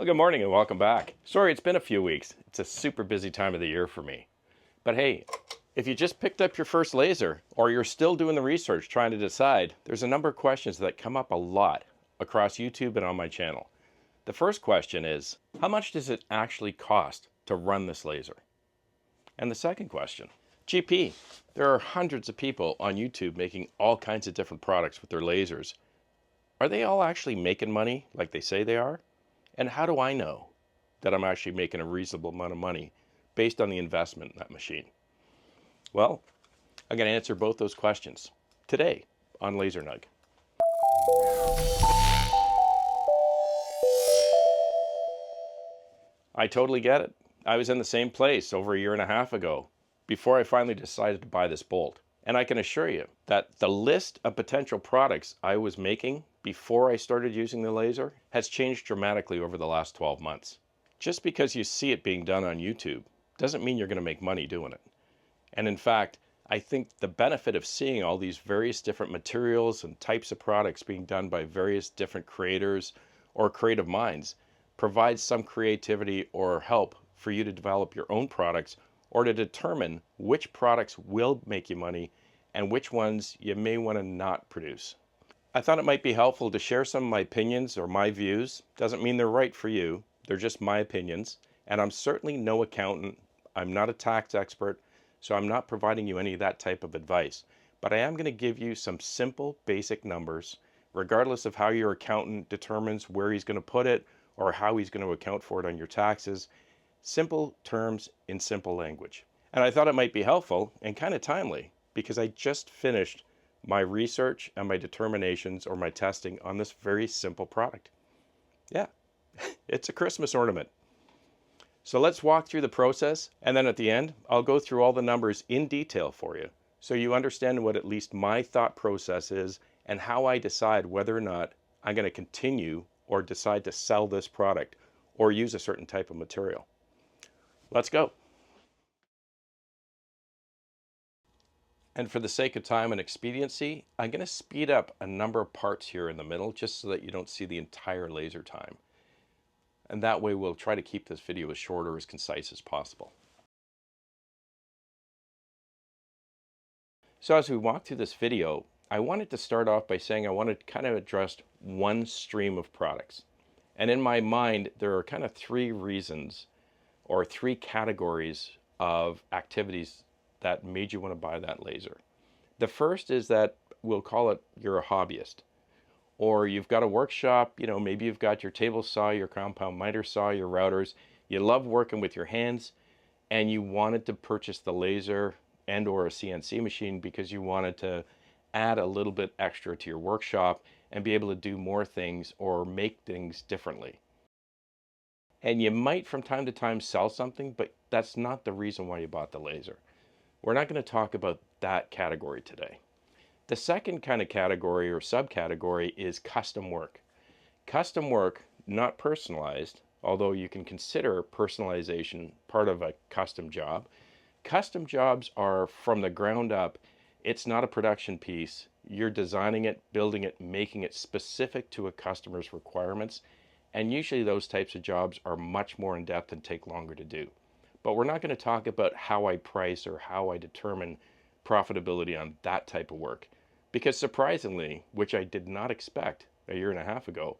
Well, good morning and welcome back. Sorry, it's been a few weeks. It's a super busy time of the year for me. But hey, if you just picked up your first laser or you're still doing the research trying to decide, there's a number of questions that come up a lot across YouTube and on my channel. The first question is, how much does it actually cost to run this laser? And the second question, GP, there are hundreds of people on YouTube making all kinds of different products with their lasers. Are they all actually making money like they say they are? And how do I know that I'm actually making a reasonable amount of money based on the investment in that machine? Well, I'm going to answer both those questions today on Laser Nug. I totally get it. I was in the same place over a year and a half ago before I finally decided to buy this bolt. And I can assure you that the list of potential products I was making before I started using the laser has changed dramatically over the last 12 months. Just because you see it being done on YouTube doesn't mean you're going to make money doing it. And in fact, I think the benefit of seeing all these various different materials and types of products being done by various different creators or creative minds provides some creativity or help for you to develop your own products or to determine which products will make you money and which ones you may want to not produce. I thought it might be helpful to share some of my opinions or my views. Doesn't mean they're right for you. They're just my opinions. And I'm certainly no accountant. I'm not a tax expert, so I'm not providing you any of that type of advice. But I am going to give you some simple, basic numbers, regardless of how your accountant determines where he's going to put it or how he's going to account for it on your taxes. Simple terms in simple language. And I thought it might be helpful and kind of timely because I just finished my research and my determinations or my testing on this very simple product. Yeah, it's a Christmas ornament. So let's walk through the process, and then at the end, I'll go through all the numbers in detail for you so you understand what at least my thought process is and how I decide whether or not I'm going to continue or decide to sell this product or use a certain type of material. Let's go. And for the sake of time and expediency, I'm going to speed up a number of parts here in the middle just so that you don't see the entire laser time. And that way we'll try to keep this video as short or as concise as possible. So as we walk through this video, I wanted to start off by saying I wanted to kind of address one stream of products. And in my mind, there are kind of three reasons or three categories of activities that made you want to buy that laser. The first is that we'll call it you're a hobbyist, or you've got a workshop, maybe you've got your table saw, your compound miter saw, your routers, you love working with your hands, and you wanted to purchase the laser and or a CNC machine because you wanted to add a little bit extra to your workshop and be able to do more things or make things differently. And you might from time to time sell something, but that's not the reason why you bought the laser. We're not going to talk about that category today. The second kind of category or subcategory is custom work. Custom work, not personalized, although you can consider personalization part of a custom job. Custom jobs are from the ground up. It's not a production piece. You're designing it, building it, making it specific to a customer's requirements. And usually those types of jobs are much more in depth and take longer to do. But we're not going to talk about how I price or how I determine profitability on that type of work. Because surprisingly, which I did not expect a year and a half ago,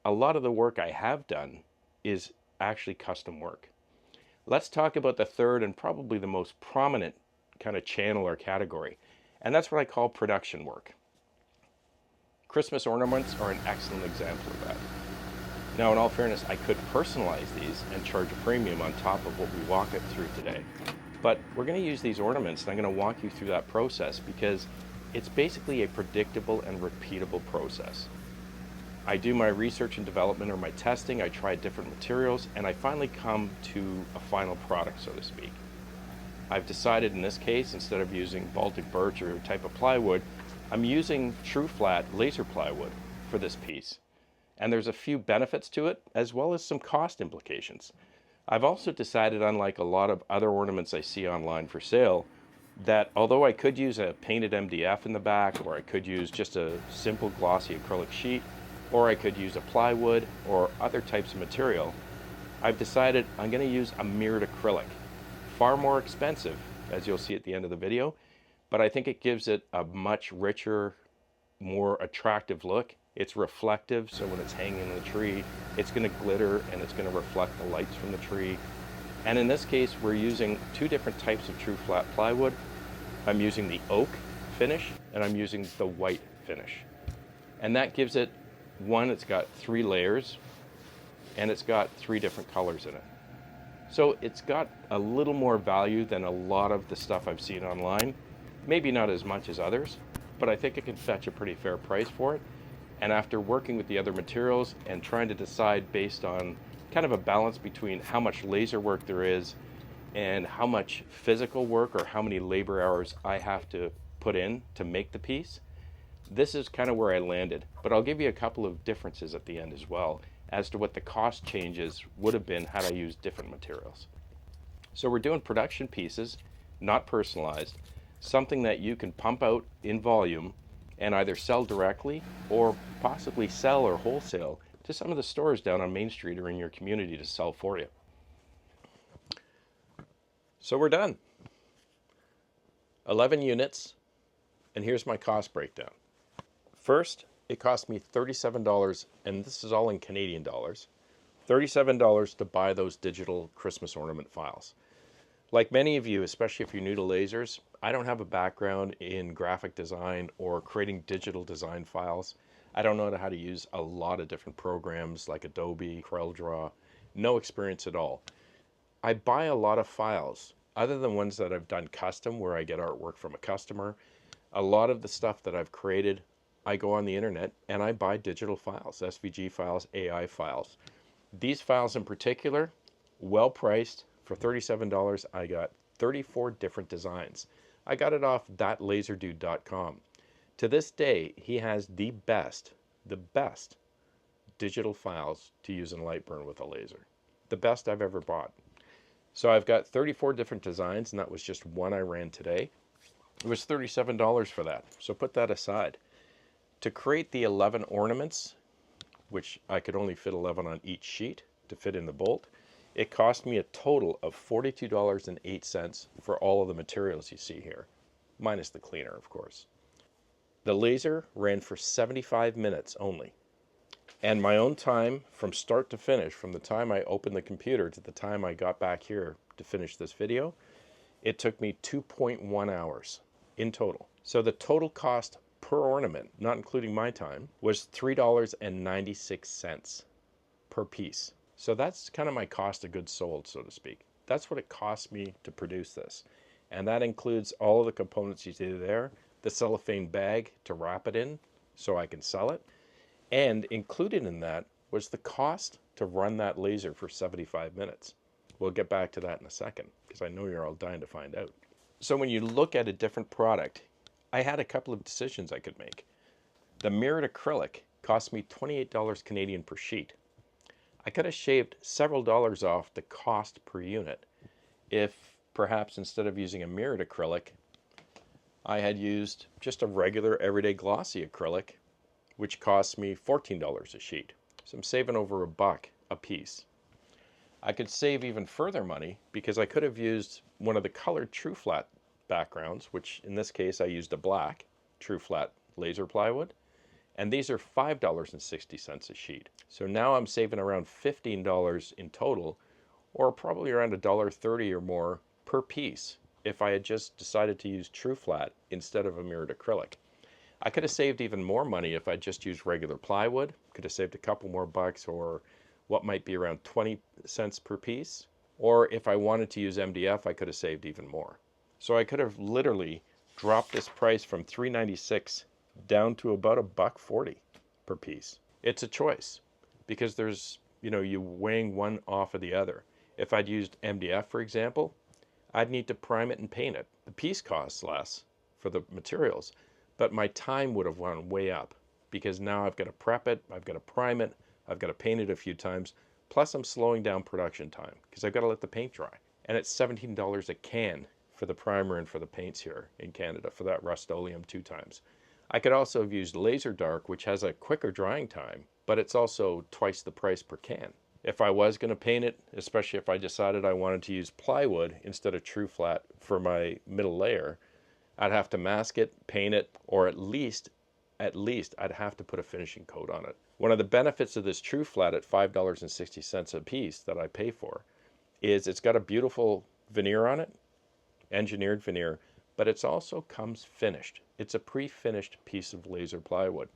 a lot of the work I have done is actually custom work. Let's talk about the third and probably the most prominent kind of channel or category. And that's what I call production work. Christmas ornaments are an excellent example of that. Now, in all fairness, I could personalize these and charge a premium on top of what we walk it through today. But we're going to use these ornaments, and I'm going to walk you through that process because it's basically a predictable and repeatable process. I do my research and development or my testing, I try different materials, and I finally come to a final product, so to speak. I've decided in this case, instead of using Baltic birch or type of plywood, I'm using true flat laser plywood for this piece. And there's a few benefits to it, as well as some cost implications. I've also decided, unlike a lot of other ornaments I see online for sale, that although I could use a painted MDF in the back, or I could use just a simple glossy acrylic sheet, or I could use a plywood or other types of material. I've decided I'm going to use a mirrored acrylic. Far more expensive, as you'll see at the end of the video, but I think it gives it a much richer, more attractive look. It's reflective, so when it's hanging in the tree, it's going to glitter and it's going to reflect the lights from the tree. And in this case, we're using two different types of true flat plywood. I'm using the oak finish and I'm using the white finish. And that gives it, one, it's got 3 layers and it's got 3 different colors in it. So it's got a little more value than a lot of the stuff I've seen online. Maybe not as much as others, but I think it can fetch a pretty fair price for it. And after working with the other materials and trying to decide based on kind of a balance between how much laser work there is and how much physical work or how many labor hours I have to put in to make the piece, this is kind of where I landed. But I'll give you a couple of differences at the end as well as to what the cost changes would have been had I used different materials. So we're doing production pieces, not personalized, something that you can pump out in volume and either sell directly or possibly sell or wholesale to some of the stores down on Main Street or in your community to sell for you. So we're done. 11 units, and here's my cost breakdown. First, it cost me $37, and this is all in Canadian dollars, $37 to buy those digital Christmas ornament files. Like many of you, especially if you're new to lasers, I don't have a background in graphic design or creating digital design files. I don't know how to use a lot of different programs like Adobe, CorelDRAW, no experience at all. I buy a lot of files, other than ones that I've done custom where I get artwork from a customer. A lot of the stuff that I've created, I go on the internet and I buy digital files, SVG files, AI files. These files in particular, well priced. For $37, I got 34 different designs. I got it off thatlaserdude.com. To this day, he has the best digital files to use in Lightburn with a laser. The best I've ever bought. So I've got 34 different designs, and that was just one I ran today. It was $37 for that, so put that aside. To create the 11 ornaments, which I could only fit 11 on each sheet to fit in the bolt, it cost me a total of $42.08 for all of the materials you see here, minus the cleaner, of course. The laser ran for 75 minutes only. And my own time from start to finish, from the time I opened the computer to the time I got back here to finish this video, it took me 2.1 hours in total. So the total cost per ornament, not including my time, was $3.96 per piece. So that's kind of my cost of goods sold, so to speak. That's what it cost me to produce this. And that includes all of the components you see there, the cellophane bag to wrap it in so I can sell it. And included in that was the cost to run that laser for 75 minutes. We'll get back to that in a second, because I know you're all dying to find out. So when you look at a different product, I had a couple of decisions I could make. The mirrored acrylic cost me $28 Canadian per sheet. I could have shaved several dollars off the cost per unit if perhaps instead of using a mirrored acrylic, I had used just a regular everyday glossy acrylic, which cost me $14 a sheet. So I'm saving over $1 a piece. I could save even further money because I could have used one of the colored true flat backgrounds, which in this case I used a black true flat laser plywood. And these are $5.60 a sheet. So now I'm saving around $15 in total, or probably around $1.30 or more per piece if I had just decided to use true flat instead of a mirrored acrylic. I could have saved even more money if I just used regular plywood. Could have saved a couple more bucks, or what might be around 20 cents per piece. Or if I wanted to use MDF, I could have saved even more. So I could have literally dropped this price from $3.96 down to about $1.40 per piece. It's a choice because there's, you weighing one off of the other. If I'd used MDF, for example, I'd need to prime it and paint it. The piece costs less for the materials, but my time would have gone way up because now I've got to prep it, I've got to prime it, I've got to paint it a few times, plus I'm slowing down production time because I've got to let the paint dry. And it's $17 a can for the primer and for the paints here in Canada for that Rust-Oleum 2 times. I could also have used Laser Dark, which has a quicker drying time, but it's also twice the price per can. If I was going to paint it, especially if I decided I wanted to use plywood instead of true flat for my middle layer, I'd have to mask it, paint it, or at least I'd have to put a finishing coat on it. One of the benefits of this true flat at $5.60 a piece that I pay for is it's got a beautiful veneer on it, engineered veneer, but it's also comes finished. It's a pre-finished piece of laser plywood.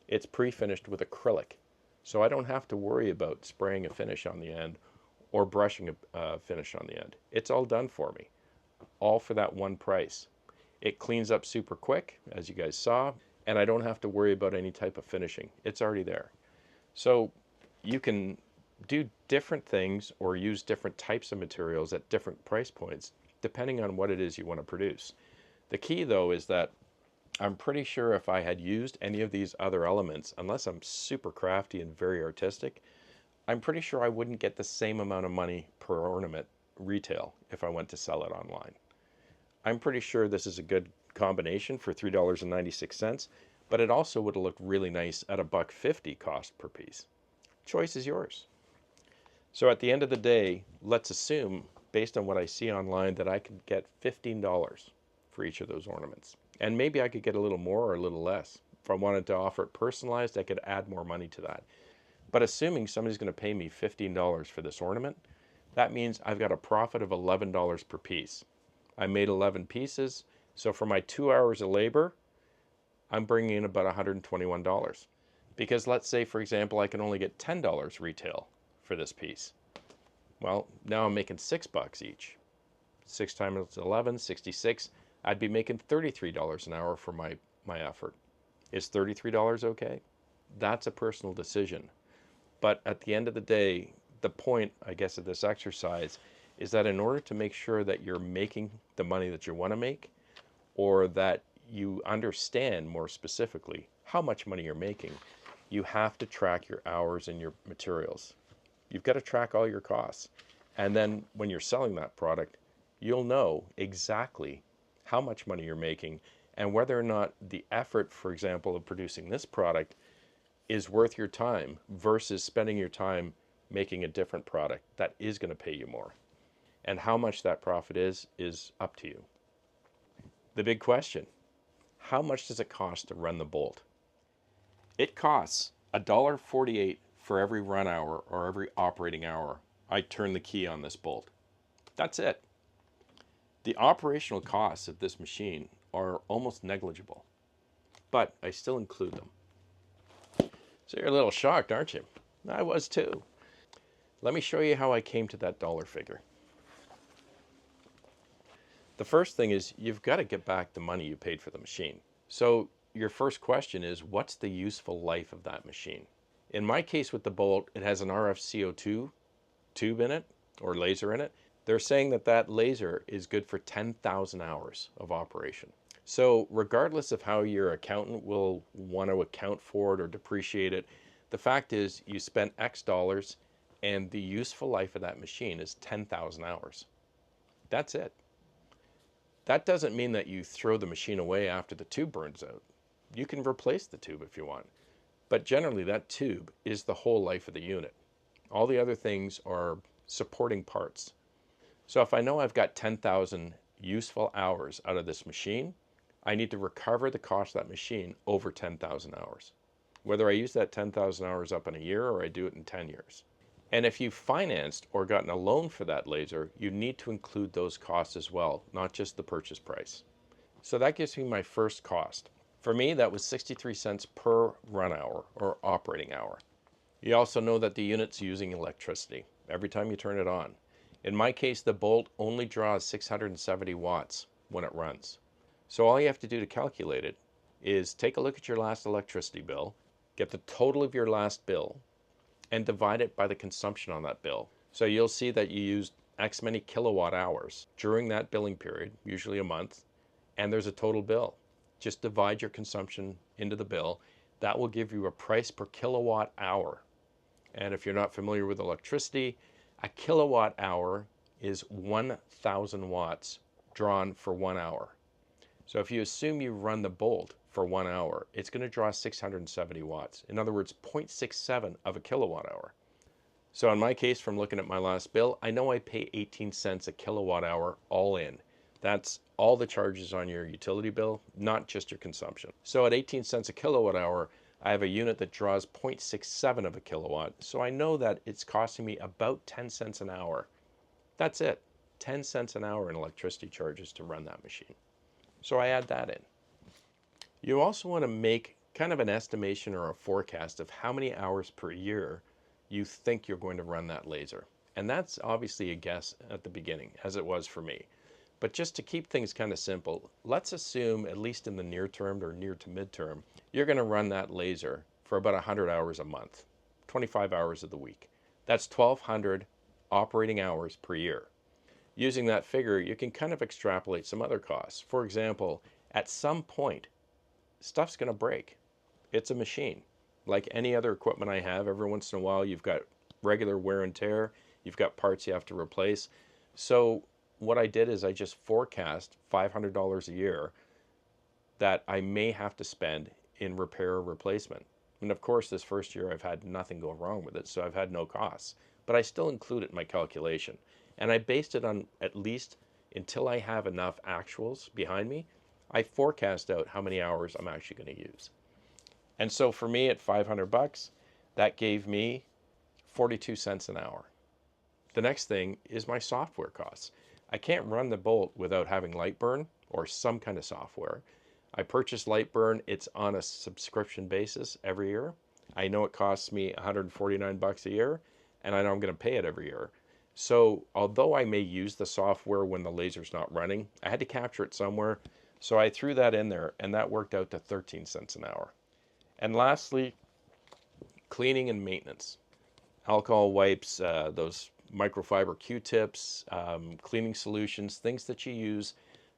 It's pre-finished with acrylic. So I don't have to worry about spraying a finish on the end or brushing a finish on the end. It's all done for me, all for that one price. It cleans up super quick, as you guys saw, and I don't have to worry about any type of finishing. It's already there. So you can do different things or use different types of materials at different price points, depending on what it is you want to produce. The key, though, is that I'm pretty sure if I had used any of these other elements, unless I'm super crafty and very artistic, I'm pretty sure I wouldn't get the same amount of money per ornament retail if I went to sell it online. I'm pretty sure this is a good combination for $3.96, but it also would have looked really nice at $1.50 cost per piece. Choice is yours. So at the end of the day, let's assume, based on what I see online, that I could get $15 for each of those ornaments. And maybe I could get a little more or a little less. If I wanted to offer it personalized, I could add more money to that. But assuming somebody's going to pay me $15 for this ornament, that means I've got a profit of $11 per piece. I made 11 pieces, so for my 2 hours of labor, I'm bringing in about $121. Because let's say, for example, I can only get $10 retail for this piece. Well, now I'm making $6 each. 6 times 11, 66. I'd be making $33 an hour for my effort. Is $33 okay? That's a personal decision. But at the end of the day, the point, I guess, of this exercise is that in order to make sure that you're making the money that you want to make, or that you understand more specifically how much money you're making, you have to track your hours and your materials. You've got to track all your costs. And then when you're selling that product, you'll know exactly how much money you're making and whether or not the effort, for example, of producing this product is worth your time versus spending your time making a different product that is going to pay you more. And how much that profit is up to you. The big question, how much does it cost to run the bolt? It costs $1.48 for every run hour or every operating hour I turn the key on this bolt. That's it. The operational costs of this machine are almost negligible, but I still include them. So you're a little shocked, aren't you? I was too. Let me show you how I came to that dollar figure. The first thing is you've got to get back the money you paid for the machine. So your first question is, what's the useful life of that machine? In my case with the bolt, it has an RFCO2 tube in it, or laser in it. They're saying that that laser is good for 10,000 hours of operation. So regardless of how your accountant will want to account for it or depreciate it, the fact is you spent X dollars and the useful life of that machine is 10,000 hours. That's it. That doesn't mean that you throw the machine away after the tube burns out. You can replace the tube if you want. But generally that tube is the whole life of the unit. All the other things are supporting parts. So if I know I've got 10,000 useful hours out of this machine, I need to recover the cost of that machine over 10,000 hours. Whether I use that 10,000 hours up in a year or I do it in 10 years. And if you financed or gotten a loan for that laser, you need to include those costs as well, not just the purchase price. So that gives me my first cost. For me, that was 63 cents per run hour or operating hour. You also know that the unit's using electricity every time you turn it on. In my case, the bolt only draws 670 watts when it runs. So all you have to do to calculate it is take a look at your last electricity bill, get the total of your last bill, and divide it by the consumption on that bill. So you'll see that you used X many kilowatt hours during that billing period, usually a month, and there's a total bill. Just divide your consumption into the bill. That will give you a price per kilowatt hour. And if you're not familiar with electricity, a kilowatt hour is 1,000 watts drawn for 1 hour. So if you assume you run the bolt for 1 hour, it's going to draw 670 watts. In other words, 0.67 of a kilowatt hour. So in my case, from looking at my last bill, I know I pay 18 cents a kilowatt hour all in. That's all the charges on your utility bill, not just your consumption. So at 18 cents a kilowatt hour, I have a unit that draws 0.67 of a kilowatt. So I know that it's costing me about 10 cents an hour. That's it. 10 cents an hour in electricity charges to run that machine. So I add that in. You also want to make kind of an estimation or a forecast of how many hours per year you think you're going to run that laser. And that's obviously a guess at the beginning, as it was for me. But just to keep things kind of simple, let's assume, at least in the near term or near to midterm, you're going to run that laser for about 100 hours a month, 25 hours of the week. That's 1,200 operating hours per year. Using that figure, you can kind of extrapolate some other costs. For example, at some point, stuff's going to break. It's a machine. Like any other equipment I have, every once in a while you've got regular wear and tear, you've got parts you have to replace. So what I did is I just forecast $500 a year that I may have to spend in repair or replacement. And of course, this first year I've had nothing go wrong with it, so I've had no costs. But I still include it in my calculation. And I based it on at least until I have enough actuals behind me, I forecast out how many hours I'm actually going to use. And so for me at $500, that gave me 42 cents an hour. The next thing is my software costs. I can't run the bolt without having Lightburn or some kind of software. I purchased Lightburn. It's on a subscription basis every year. I know it costs me $149 a year, and I know I'm going to pay it every year. So although I may use the software when the laser's not running, I had to capture it somewhere. So I threw that in there, and that worked out to 13 cents an hour. And lastly, cleaning and maintenance. Alcohol wipes, those microfiber Q-tips, cleaning solutions, things that you use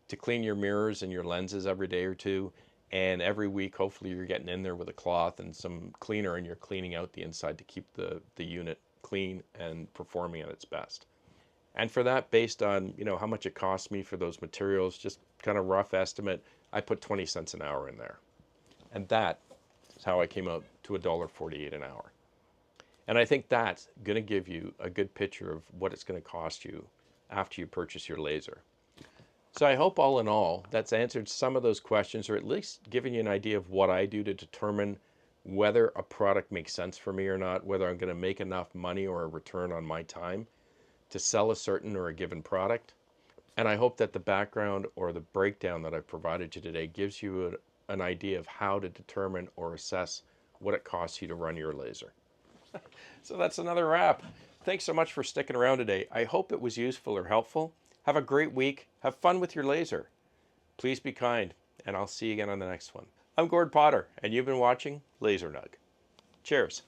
to clean your mirrors and your lenses every day or two. And every week, hopefully you're getting in there with a cloth and some cleaner and you're cleaning out the inside to keep the unit clean and performing at its best. And for that, based on how much it cost me for those materials, just kind of rough estimate, I put 20 cents an hour in there. And that is how I came out to $1.48 an hour. And I think that's going to give you a good picture of what it's going to cost you after you purchase your laser. So I hope all in all, that's answered some of those questions, or at least given you an idea of what I do to determine whether a product makes sense for me or not, whether I'm going to make enough money or a return on my time to sell a certain or a given product. And I hope that the background or the breakdown that I've provided you today gives you an idea of how to determine or assess what it costs you to run your laser. So that's another wrap. Thanks so much for sticking around today. I hope it was useful or helpful. Have a great week. Have fun with your laser. Please be kind, and I'll see you again on the next one. I'm Gord Potter, and you've been watching Laser Nug. Cheers.